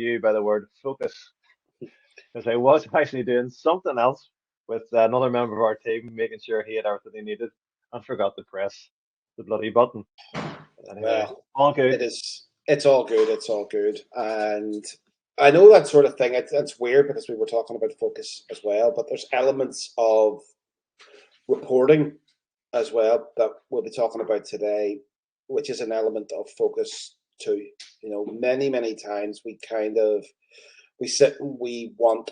you by the word focus because I was actually doing something else with another member of our team, making sure he had everything he needed and forgot to press the bloody button. Anyway, Well, all good. it is. It's all good. It's all good. And I know that sort of thing. It's weird because we were talking about focus as well, but there's elements of reporting as well that we'll be talking about today, which is an element of focus too. You know, many times we sit and we want,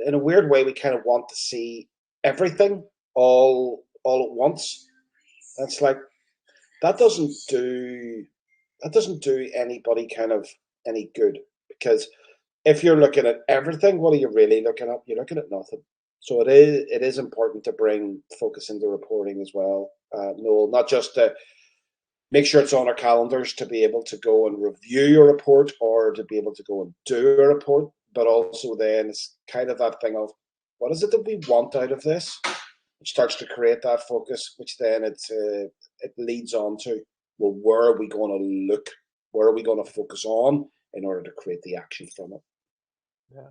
in a weird way, we kind of want to see everything all at once. And it's like that doesn't do anybody kind of any good, because if you're looking at everything, what are you really looking at? You're looking at nothing. So it is important to bring focus into reporting as well, Noel, not just to make sure it's on our calendars to be able to go and review your report or to be able to go and do a report, but also then it's kind of that thing of what is it that we want out of this, which starts to create that focus, which then it leads on to, well, where are we going to look? Where are we going to focus on in order to create the action from it? Yeah,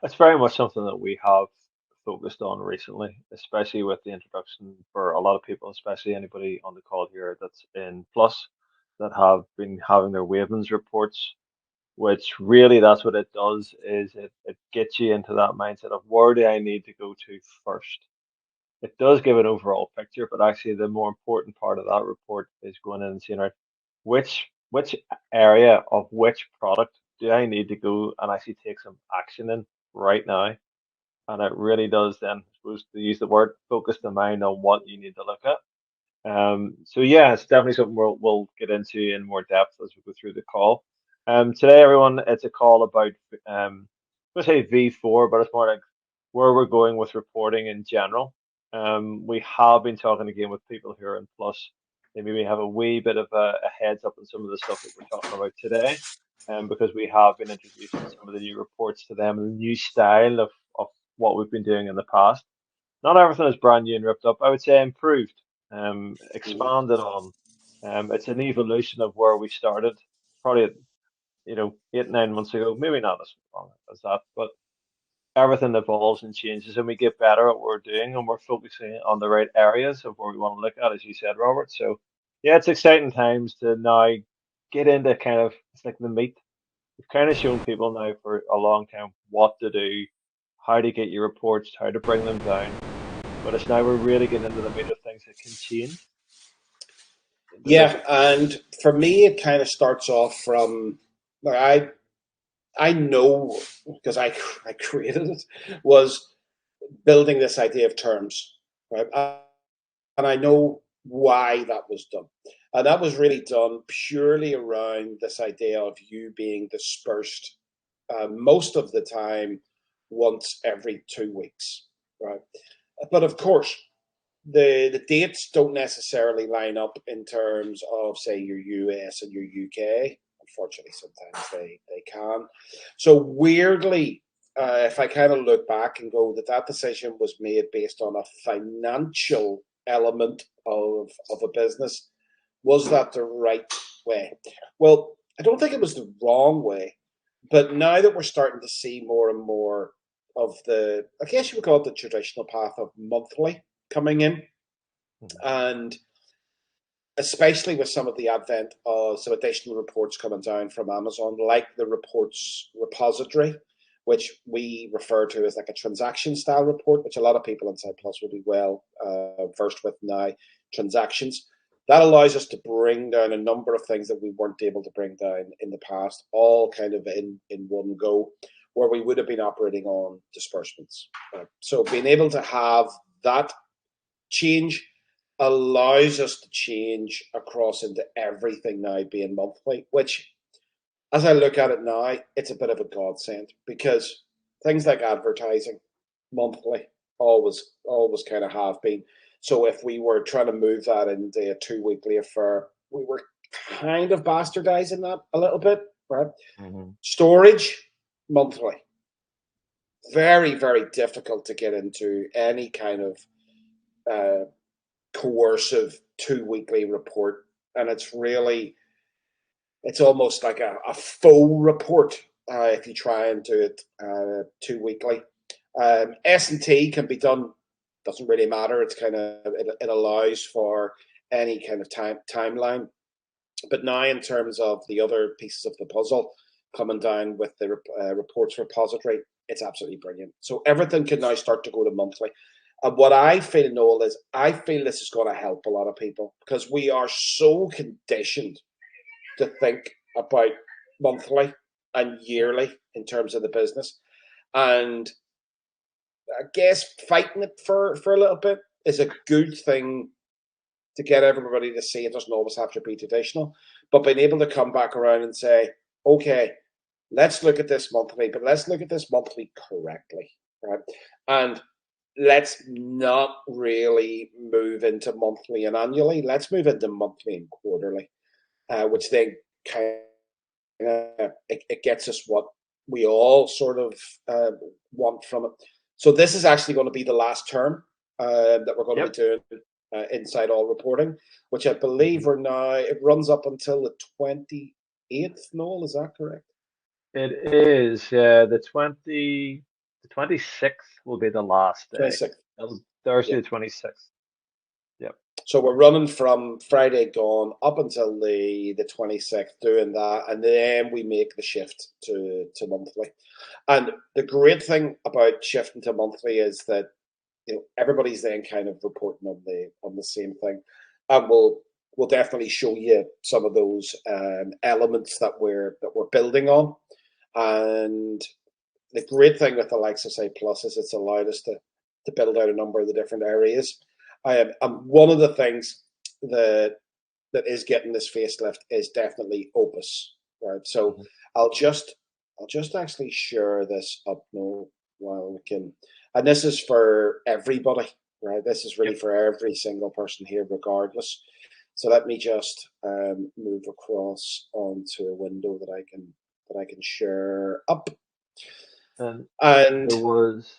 it's very much something that we have focused on recently, especially with the introduction for a lot of people, especially anybody on the call here that's in Plus that have been having their Wavens reports, which really that's what it does is it gets you into that mindset of where do I need to go to first. It does give an overall picture, but actually the more important part of that report is going in and seeing right which area of which product do I need to go and actually take some action in right now. And it really does then, I suppose, to use the word, focus the mind on what you need to look at. So yeah, it's definitely something we'll get into in more depth as we go through the call. Today, everyone, it's a call about let's say V4, but it's more like where we're going with reporting in general. We have been talking again with people who are in Plus. They maybe have a wee bit of a heads up on some of the stuff that we're talking about today, because we have been introducing some of the new reports to them and the new style of what we've been doing in the past. Not everything is brand new and ripped up. I would say improved, expanded on. It's an evolution of where we started, probably 8 9 months ago. Maybe not as long as that, but everything evolves and changes, and we get better at what we're doing, and we're focusing on the right areas of where we want to look at, as you said, Robert. So yeah, it's exciting times to now get into kind of it's like the meat. We've kind of shown people now for a long time what to do, how to get your reports, how to bring them down, but it's now we're really getting into the meat of things that can change in the Yeah, business. and for me, it kind of starts off from like I know because I created it, was building this idea of terms, right? And I know why that was done. And that was really done purely around this idea of you being dispersed most of the time once every 2 weeks, right? But of course, the dates don't necessarily line up in terms of, say, your US and your UK. Unfortunately, sometimes they can. So weirdly, if I kind of look back and go that decision was made based on a financial element of a business, was that the right way? Well, I don't think it was the wrong way, but now that we're starting to see more and more of the, I guess you would call it the traditional path of monthly coming in, Mhm. and especially with some of the advent of some additional reports coming down from Amazon, like the reports repository, which we refer to as like a transaction style report, which a lot of people inside Plus will be well versed with now. Transactions that allows us to bring down a number of things that we weren't able to bring down in the past, all kind of in one go, where we would have been operating on disbursements. So being able to have that change allows us to change across into everything now being monthly, which, as I look at it now, it's a bit of a godsend, because things like advertising monthly always kind of have been. So if we were trying to move that into a 2 weekly affair, we were kind of bastardizing that a little bit, right? Mhm. Storage monthly, very difficult to get into any kind of uh, coercive 2 weekly report, and it's really it's almost like a faux report if you try and do it 2 weekly. S&T can be done, doesn't really matter. It's kind of, it allows for any kind of timeline. But now, in terms of the other pieces of the puzzle coming down with the reports repository, it's absolutely brilliant. So everything can now start to go to monthly. And what I feel, Noel, is I feel this is going to help a lot of people because we are so conditioned to think about monthly and yearly in terms of the business. And I guess fighting it for a little bit is a good thing to get everybody to see. It doesn't always have to be traditional, but being able to come back around and say, okay, let's look at this monthly, but let's look at this monthly correctly, right? And let's not really move into monthly and annually. Let's move into monthly and quarterly, which then kind of it gets us what we all sort of want from it. So this is actually going to be the last term that we're going to be doing inside all reporting, which I believe we're now. It runs up until the 28th. Noel, is that correct? It is, yeah, the 26th will be the last day. 26th. Thursday Yeah. the 26th. Yep. So we're running from Friday gone up until the 26th doing that, and then we make the shift to monthly. And the great thing about shifting to monthly is that everybody's then kind of reporting on the same thing, and we'll definitely show you some of those elements that we're building on. And the great thing with the likes of say Plus is it's allowed us to build out a number of the different areas. And one of the things that is getting this facelift is definitely Opus, right? So I'll just actually share this up now while we can, and this is for everybody, right? This is really for every single person here, regardless. So let me just move across onto a window that I can share up. And And there was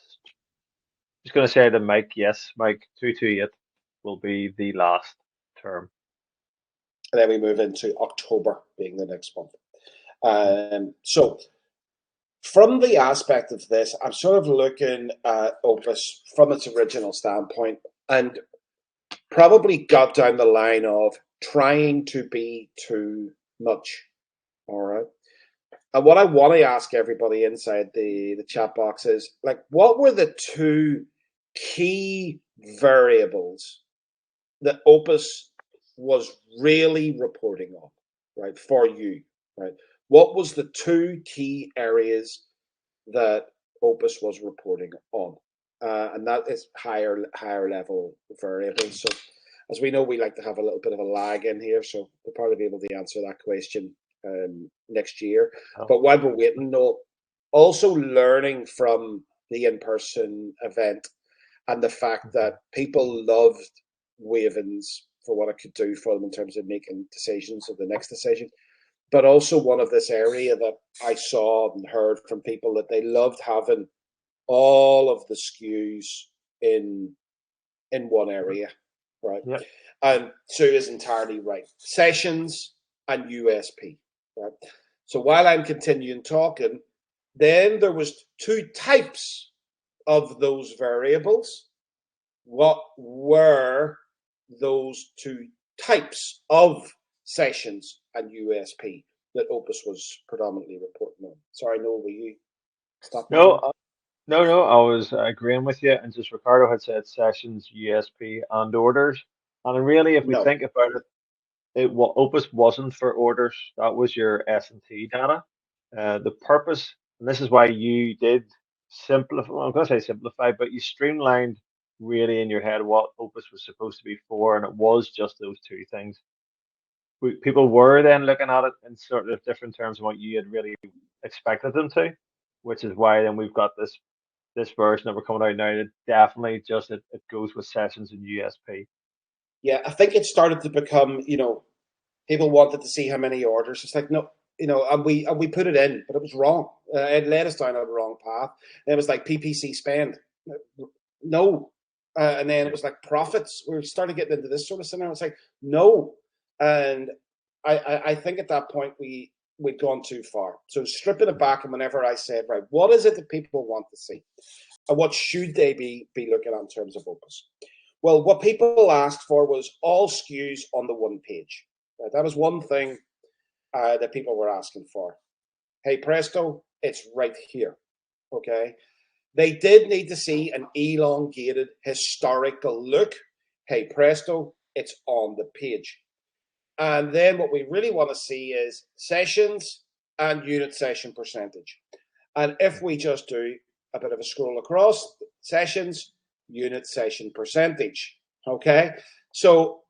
just going to say to Mike, yes, Mike 228 will be the last term. And then we move into October being the next month. So from the aspect of this, I'm sort of looking at Opus from its original standpoint and probably got down the line of trying to be too much. All right. And what I want to ask everybody inside the chat box is like, what were the two key variables that Opus was really reporting on, right, for you, right? What was the two key areas that Opus was reporting on? And that is higher level variables. So as we know, we like to have a little bit of a lag in here, so we'll probably be able to answer that question next year. But while we're waiting, no, also learning from the in-person event and the fact that people loved Wavens for what it could do for them in terms of making decisions of the next decision. But also one of this area that I saw and heard from people that they loved having all of the SKUs in one area, right? Yep. And Sue is entirely right. Sessions and USP, right? So while I'm continuing talking, then there was two types of those variables. What were those two types of sessions and USP that Opus was predominantly reporting on? Sorry, Noel, will you stop me there? No, I was agreeing with you, and just Ricardo had said sessions, USP, and orders. And really, if we No. think about it, Opus wasn't for orders. That was your S&T data. The purpose, and this is why you did simplify. Well, I'm going to say simplify, but you streamlined really in your head what Opus was supposed to be for, and it was just those two things. People were then looking at it in sort of different terms of what you had really expected them to, which is why then we've got this version that we're coming out now that definitely just it goes with sessions and USP. Yeah, I think it started to become, people wanted to see how many orders. It's like, no, and we put it in, but it was wrong. It led us down a wrong path. And it was like PPC spend. No. And then it was like profits. We started getting into this sort of scenario. It's like, no. And I think at that point we'd gone too far. So stripping it back, and whenever I said, right, what is it that people want to see, and what should they be looking at in terms of Opus? Well, what people asked for was all SKUs on the one page. Right? That was one thing that people were asking for. Hey, presto, it's right here. Okay. They did need to see an elongated historical look. Hey, presto, it's on the page. And then what we really want to see is sessions and unit session percentage. And if we just do a bit of a scroll across, sessions, unit session percentage. Okay. So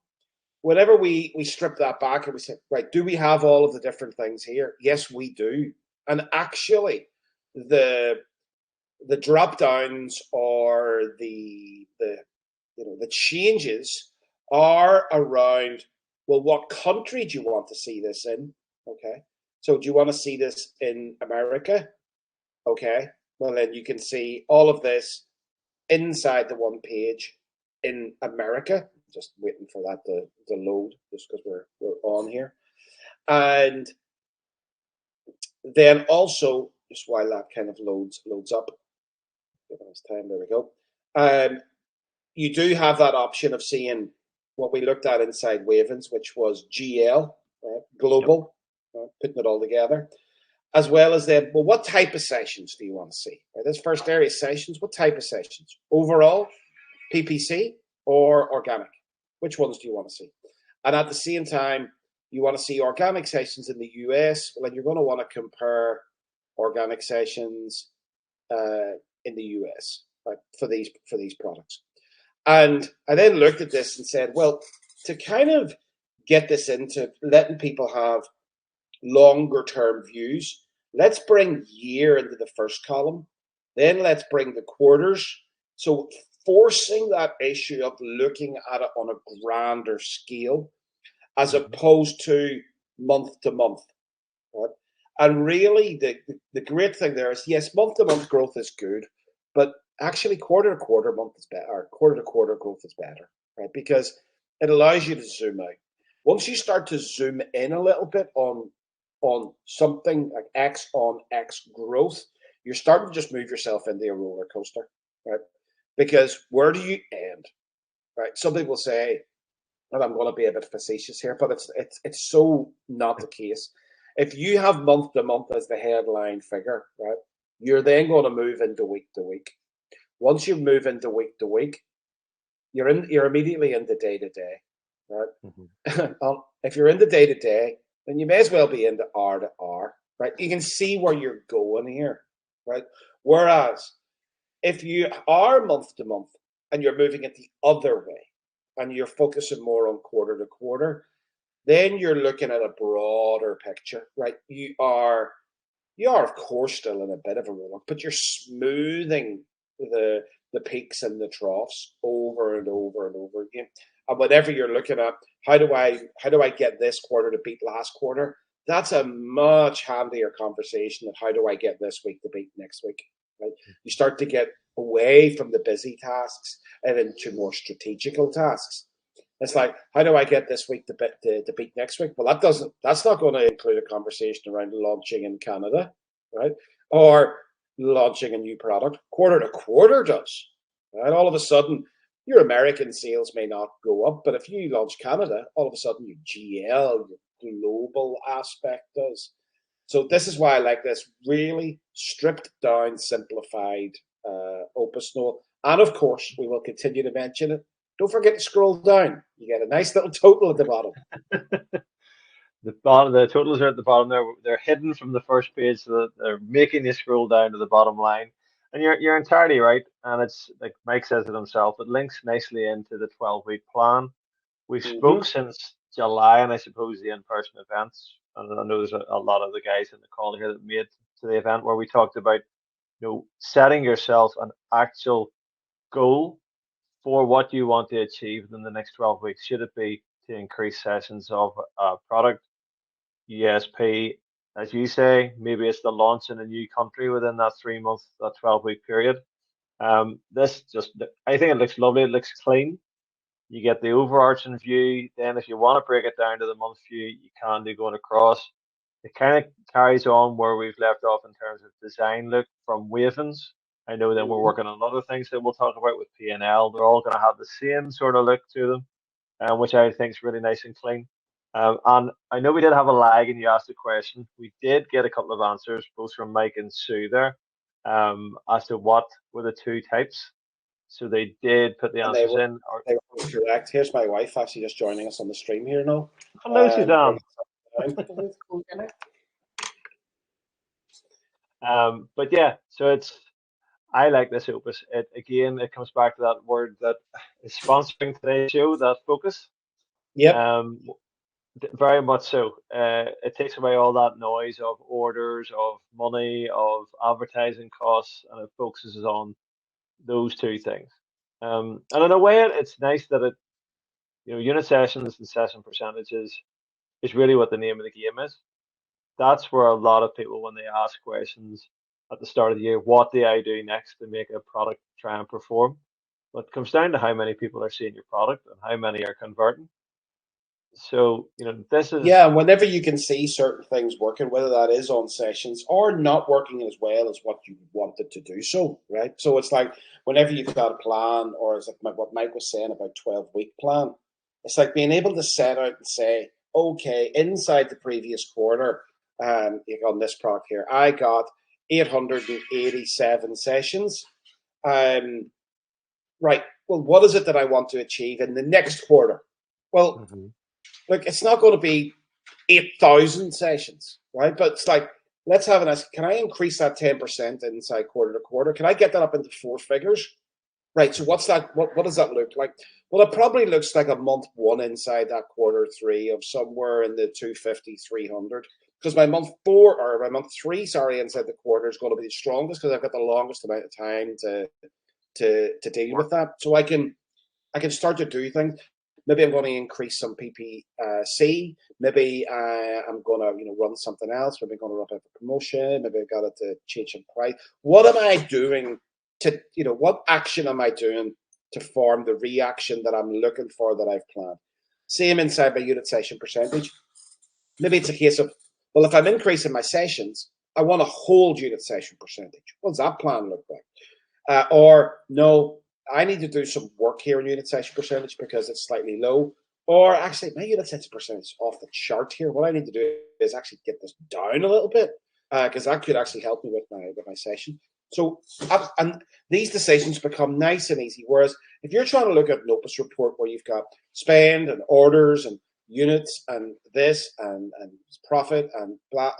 whenever we strip that back and we say, right, do we have all of the different things here? Yes, we do. And actually, the drop downs or the changes are around, well, what country do you want to see this in? Okay. So do you want to see this in America? Okay. Well, then you can see all of this inside the one page in America. Just waiting for that to load, just because we're on here. And then also, just while that kind of loads up, give us time. There we go. You do have that option of seeing what we looked at inside Wavens, which was GL, global, putting it all together, as well as then, well, what type of sessions do you want to see? Right, this first area sessions, what type of sessions? Overall, PPC, or organic? Which ones do you want to see? And at the same time, you want to see organic sessions in the US, well, then you're going to want to compare organic sessions in the US, right, for these products. And I then looked at this and said, well, to kind of get this into letting people have longer term views, let's bring year into the first column. Then let's bring the quarters. So forcing that issue of looking at it on a grander scale as opposed to month to month. Right? And really, the great thing there is, yes, month to month growth is good, but actually quarter to quarter month is better, or quarter to quarter growth is better, right? Because it allows you to zoom out. Once you start to zoom in a little bit on something like X on X growth, you're starting to just move yourself into a roller coaster, right? Because where do you end, right? Some people say, and I'm going to be a bit facetious here, but it's so not the case. If you have month to month as the headline figure, right, you're then going to move into week to week. Once you move into week to week, you're immediately into day to day, right? Mm-hmm. If you're into day to day, then you may as well be into hour to hour, right? You can see where you're going here, right? Whereas if you are month to month and you're moving it the other way and you're focusing more on quarter to quarter, then you're looking at a broader picture, right? You are of course still in a bit of a roller, but you're smoothing the peaks and the troughs over and over and over again. And whenever you're looking at how do I get this quarter to beat last quarter, that's a much handier conversation than how do I get this week to beat next week. Right? You start to get away from the busy tasks and into more strategical tasks. It's like, how do I get this week to beat next week? Well, that's not going to include a conversation around launching in Canada, right? Or launching a new product. Quarter to quarter does, right? All of a sudden, your American sales may not go up, but if you launch Canada, all of a sudden your GL, your global aspect does. So this is why I like this really stripped down, simplified Opus Noel. And of course, we will continue to mention it. Don't forget to scroll down. You get a nice little total at the bottom. The totals are at the bottom there. They're hidden from the first page, so that they're making you scroll down to the bottom line. And you're entirely right. And it's like Mike says it himself. It links nicely into the 12-week plan. We've spoke since July, and I suppose the in-person events. And I know there's a lot of the guys in the call here that made to the event where we talked about, setting yourself an actual goal for what you want to achieve in the next 12 weeks. Should it be to increase sessions of a product, ESP, as you say, maybe it's the launch in a new country within that 3 month, that 12-week period. I think it looks lovely. It looks clean. You get the overarching view. Then, if you want to break it down to the month view, you can do going across. It kind of carries on where we've left off in terms of design look from Wavens. I know that we're Mhm. working on other things that we'll talk about with P&L. They're all going to have the same sort of look to them, which I think is really nice and clean. And I know we did have a lag and you asked a question. We did get a couple of answers, both from Mike and Sue there, as to what were the two types. So they did put the And answers in. they were both correct. Here's my wife actually just joining us on the stream here now. Hello, Suzanne. But yeah, so I like this opus. It again, it comes back to that word that is sponsoring today's show, that focus. Yep. Um, very much so. It takes away all that noise of orders, of money, of advertising costs, and it focuses on those two things. And in a way, it's nice that unit sessions and session percentages is really what the name of the game is. That's where a lot of people, when they ask questions at the start of the year, what do I do next to make a product try and perform? But it comes down to how many people are seeing your product and how many are converting. So, this is, Yeah, and whenever you can see certain things working, whether that is on sessions or not working as well as what you wanted to do so, right? So it's like whenever you've got a plan, or it's like what Mike was saying about 12-week plan, it's like being able to set out and say, okay, inside the previous quarter, on this product here, I got 887 sessions. Right. Well, what is it that I want to achieve in the next quarter? Well, Mhm. like it's not going to be 8,000 sessions, right? But it's like, let's have an ask. Can I increase that 10% inside quarter to quarter? Can I get that up into four figures? Right. So what's that? What does that look like? Well, it probably looks like a month one inside that quarter three of somewhere in the 250, 300. Because my month four or my month three, sorry, inside the quarter is going to be the strongest because I've got the longest amount of time to deal with Work. that. So I can start to do things. Maybe I'm going to increase some PPC. Maybe I'm going to run something else. Maybe I'm going to run a promotion. Maybe I've got to change some price. What am I doing what action am I doing to form the reaction that I'm looking for that I've planned? Same inside my unit session percentage. Maybe it's a case of, well, if I'm increasing my sessions, I want to hold unit session percentage. What does that plan look like? Or no, I need to do some work here in unit session percentage because it's slightly low. Or actually, my unit session percentage is off the chart here. What I need to do is actually get this down a little bit because that could actually help me with my session. So, and these decisions become nice and easy. Whereas if you're trying to look at an OPUS report where you've got spend and orders and units and this and profit and blah,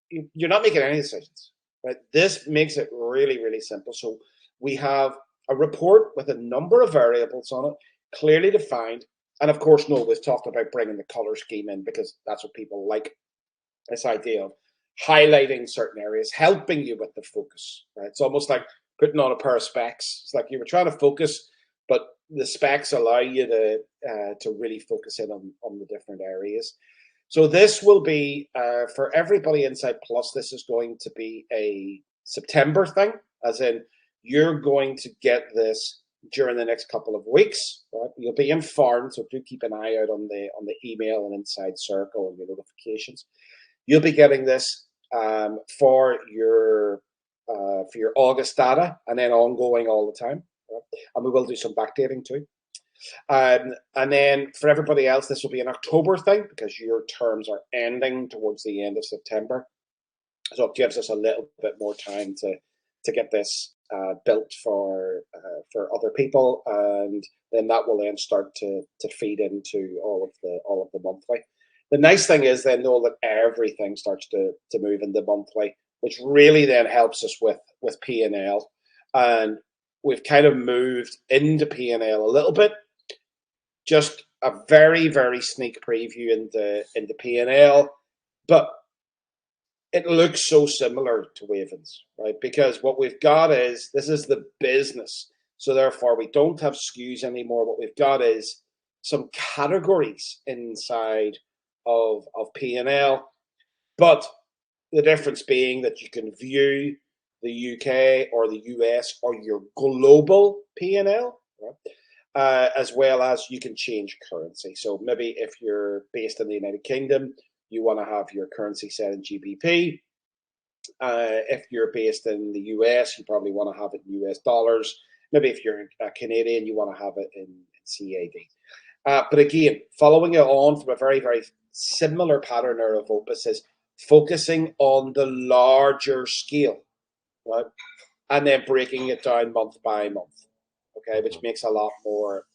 you're not making any decisions. Right? This makes it really, really simple. So we have a report with a number of variables on it, clearly defined. And of course, no, we've talked about bringing the color scheme in because that's what people like. This idea of highlighting certain areas, helping you with the focus. Right? It's almost like putting on a pair of specs. It's like you were trying to focus, but the specs allow you to really focus in on the different areas. So this will be for everybody inside Plus. This is going to be a September thing, as in you're going to get this during the next couple of weeks. Right? You'll be informed, so do keep an eye out on the email and inside Circle and your notifications. You'll be getting this for your August data, and then ongoing all the time. Right? And we will do some backdating too. And then for everybody else, this will be an October thing because your terms are ending towards the end of September. So it gives us a little bit more time to get this built for other people, and then that will then start to feed into all of the monthly. The nice thing is then know that everything starts to move in the monthly, which really then helps us with P&L, and we've kind of moved into P&L a little bit. Just a very, very sneak preview in the P&L, but it looks so similar to Wavens, right? Because what we've got is, this is the business. So therefore we don't have SKUs anymore. What we've got is some categories inside of P&L, but the difference being that you can view the UK or the US or your global P&L, right? as well as you can change currency. So maybe if you're based in the United Kingdom, you want to have your currency set in GBP. If you're based in the US, you probably want to have it in US dollars. Maybe if you're a Canadian, you want to have it in CAD. But again, following it on from a very, very similar pattern of OPUS is focusing on the larger scale, right? And then breaking it down month by month, okay, which makes a lot more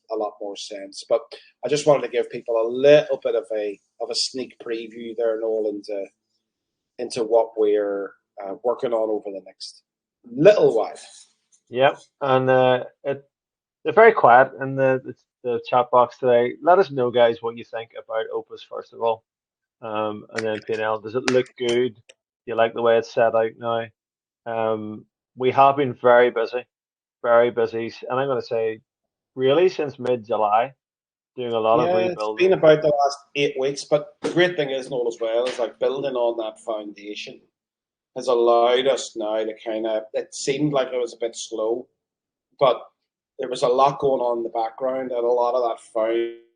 sense. But I just wanted to give people a little bit of a sneak preview there, Noel, into what we're working on over the next little while. Yep, and they're very quiet in the chat box today. Let us know, guys, what you think about Opus first of all, and then P&L. Does it look good? Do you like the way it's set out now? We have been very busy, and I'm going to say really since mid-July, doing a lot of Yeah, it's been rebuilding. about the last 8 weeks. But the great thing is, Noel, as well, is like building on that foundation has allowed us now to kind of, it seemed like it was a bit slow, but there was a lot going on in the background, and a lot of that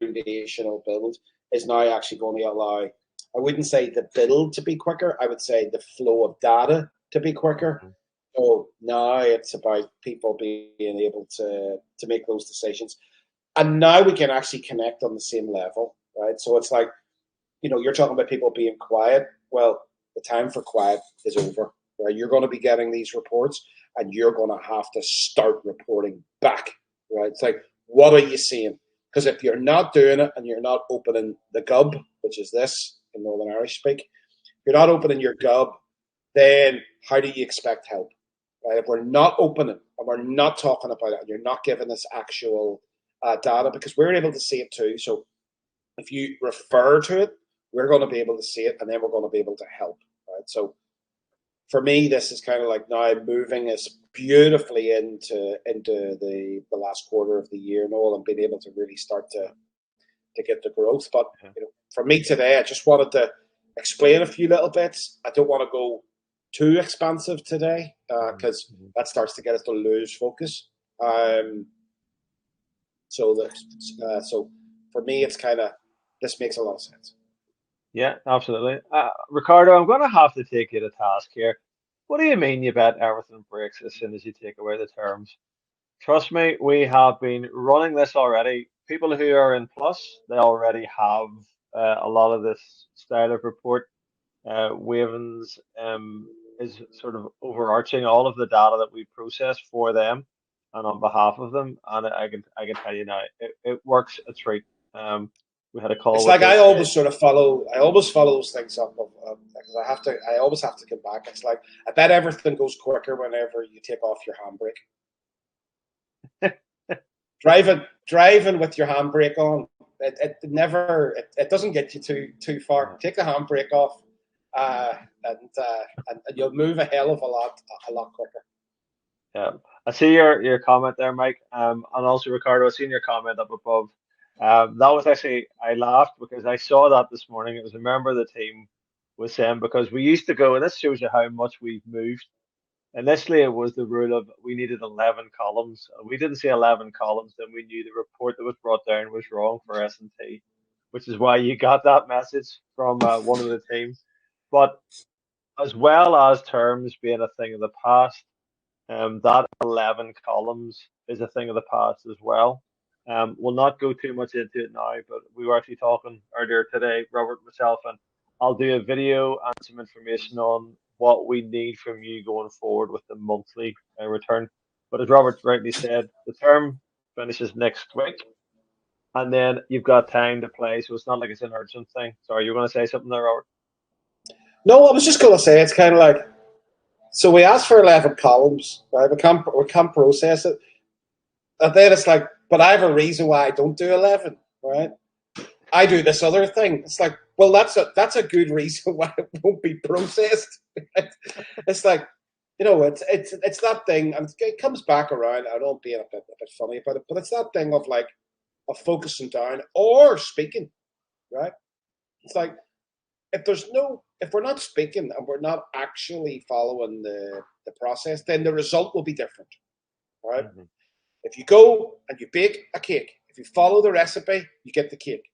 foundational build is now actually going to allow, I wouldn't say the build to be quicker, I would say the flow of data to be quicker. Mhm. So now it's about people being able to make those decisions. And now we can actually connect on the same level, right? So it's like, you're talking about people being quiet. Well, the time for quiet is over. Right? You're going to be getting these reports, and you're going to have to start reporting back. Right? It's like, what are you seeing? Because if you're not doing it and you're not opening the GUB, which is this in Northern Irish speak, you're not opening your GUB, then how do you expect help? Right? If we're not opening and we're not talking about it, and you're not giving us actual data, because we're able to see it too. So if you refer to it, we're going to be able to see it, and then we're going to be able to help. Right. So for me, this is kind of like now moving us beautifully into the last quarter of the year, Noel, and being able to really start to get the growth. But for me today, I just wanted to explain a few little bits. I don't want to go too expansive today because that starts to get us to lose focus. So for me, it's kind of, this makes a lot of sense. Yeah, absolutely. Ricardo, I'm going to have to take you to task here. What do you mean you bet everything breaks as soon as you take away the terms? Trust me, we have been running this already. People who are in Plus, they already have a lot of this style of report. Wavens is sort of overarching all of the data that we process for them and on behalf of them. And I can tell you now, it works a treat. We had a call It's with like the I always sort of follow. I always follow those things up because I have to. I always have to come back. It's like I bet everything goes quicker whenever you take off your handbrake. Driving with your handbrake on, it never. It doesn't get you too far. Take the handbrake off, and you'll move a hell of a lot quicker. Yeah, I see your comment there, Mike. And also Ricardo, I seen your comment up above. That was actually I laughed because I saw that this morning. It was a member of the team was saying because we used to go, and this shows you how much we've moved. Initially, it was the rule of we needed 11 columns. We didn't see 11 columns, then we knew the report that was brought down was wrong for S&T, which is why you got that message from one of the team. But as well as terms being a thing of the past. That 11 columns is a thing of the past as well. We'll not go too much into it now, but we were actually talking earlier today, Robert, myself, and I'll do a video and some information on what we need from you going forward with the monthly return. But as Robert rightly said, the term finishes next week, and then you've got time to play, so it's not like it's an urgent thing. Sorry, you're going to say something there, Robert? No, I was just going to say it's kind of like, so we asked for 11 columns, right? We can't process it. And then it's like, but I have a reason why I don't do 11, right? I do this other thing. It's like, well, that's a good reason why it won't be processed. Right? It's like, it's that thing, and it comes back around. I don't be a bit funny about it, but it's that thing of like, of focusing down or speaking, right? It's like, if we're not speaking and we're not actually following the process, then the result will be different, right? Mm-hmm. If you go and you bake a cake, if you follow the recipe, you get the cake.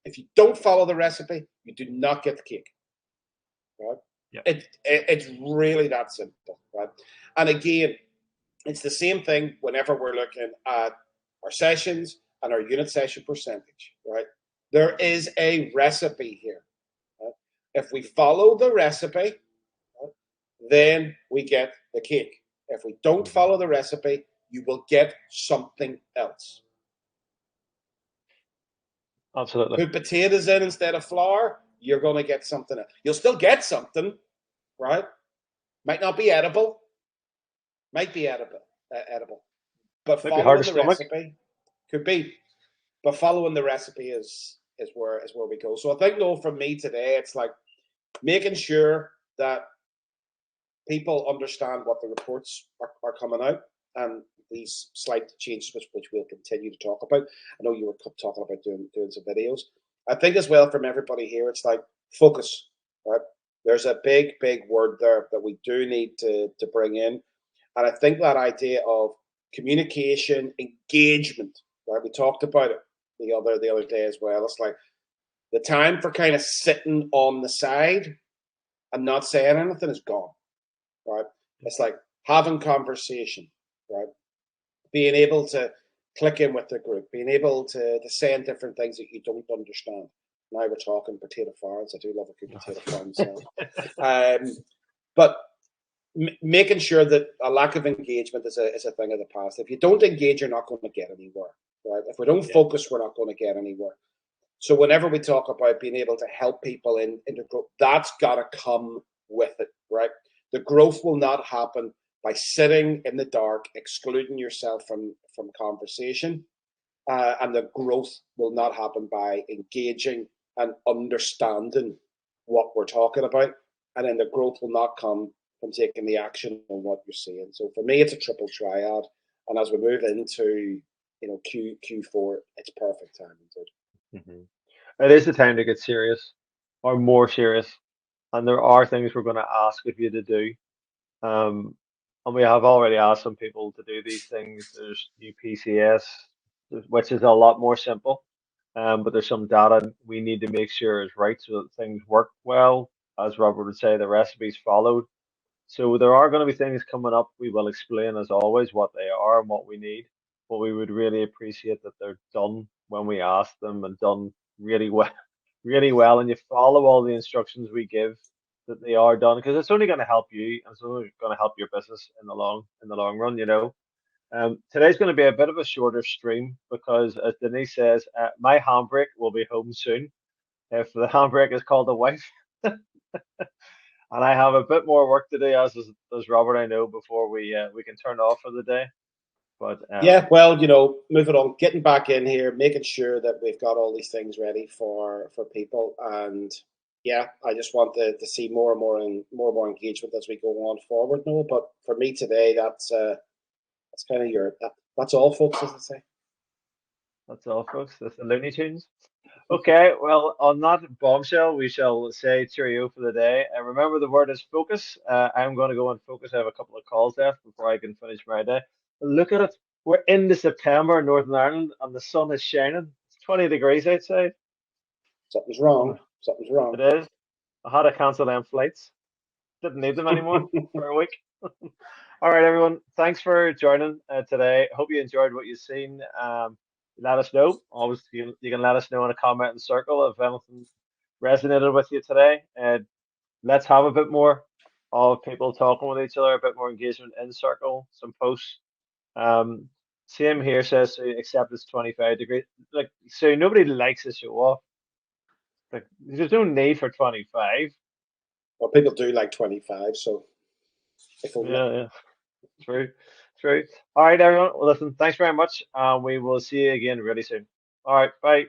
If you don't follow the recipe, you do not get the cake. Right? Yep. It's really that simple. Right? And again, it's the same thing whenever we're looking at our sessions and our unit session percentage. Right? There is a recipe here. Right? If we follow the recipe, right, then we get the cake. If we don't follow the recipe, you will get something else. Absolutely. Put potatoes in instead of flour, you're going to get something else. You'll still get something, right? Might not be edible, might be edible, but Might be hard to following the stomach. recipe could be. But following the recipe is where we go. So I think, though, for me today, it's like making sure that people understand what the reports are coming out, and these slight changes which we'll continue to talk about. I know you were talking about doing some videos. I think as well from everybody here, it's like focus, right? There's a big word there that we do need to bring in. And I think that idea of communication, engagement, right? We talked about it the other day as well. It's like the time for kind of sitting on the side and not saying anything is gone, right? It's like having conversation, right? Being able to click in with the group, being able to say different things that you don't understand. Now we're talking potato farms. I do love a good potato farm myself. But making sure that a lack of engagement is a thing of the past. If you don't engage, you're not going to get anywhere, right? If we don't focus, we're not going to get anywhere. So whenever we talk about being able to help people into growth, that's got to come with it, right? The growth will not happen by sitting in the dark, excluding yourself from conversation. And the growth will not happen by engaging and understanding what we're talking about. And then the growth will not come from taking the action on what you're saying. So for me, it's a triple triad. And as we move into Q4, it's perfect timing. It is the time to get serious, or more serious, and there are things we're going to ask of you to do. Um, and we have already asked some people to do these things. There's new PCS, which is a lot more simple. But there's some data we need to make sure is right so that things work well. As Robert would say, the recipes followed. So there are going to be things coming up. We will explain, as always, what they are and what we need. But we would really appreciate that they're done when we ask them, and done really well, really well. And you follow all the instructions we give, that they are done, because it's only going to help you, and it's only going to help your business in the long run. Today's going to be a bit of a shorter stream because, as Denise says, my handbrake will be home soon. If the handbrake is called a wife, and I have a bit more work to do, as Robert, I know, before we can turn off for the day. But yeah, well, moving on, getting back in here, making sure that we've got all these things ready for people, and yeah, I just want to see more and more engagement as we go on forward, Noah. But for me today, that's kind of that's all, folks, as I say. That's all, folks. That's the Looney Tunes. Okay, well, on that bombshell, we shall say cheerio for the day. And remember, the word is focus. I'm going to go and focus. I have a couple of calls left before I can finish my day. Look at it. We're into September in Northern Ireland, and the sun is shining. It's 20 degrees outside. Something's wrong. Something's wrong. It is. I had to cancel them flights. Didn't need them anymore for a week. All right, everyone. Thanks for joining today. Hope you enjoyed what you've seen. Let us know. Always, you can let us know in a comment and circle if anything resonated with you today. Let's have a bit more of people talking with each other, a bit more engagement in circle, some posts. Same here says so except it's 25 degrees. Like, so nobody likes to show off. Like, there's no need for 25. Well, people do like 25, so yeah. True, true. All right, everyone. Well, listen, thanks very much. We will see you again really soon. All right, bye.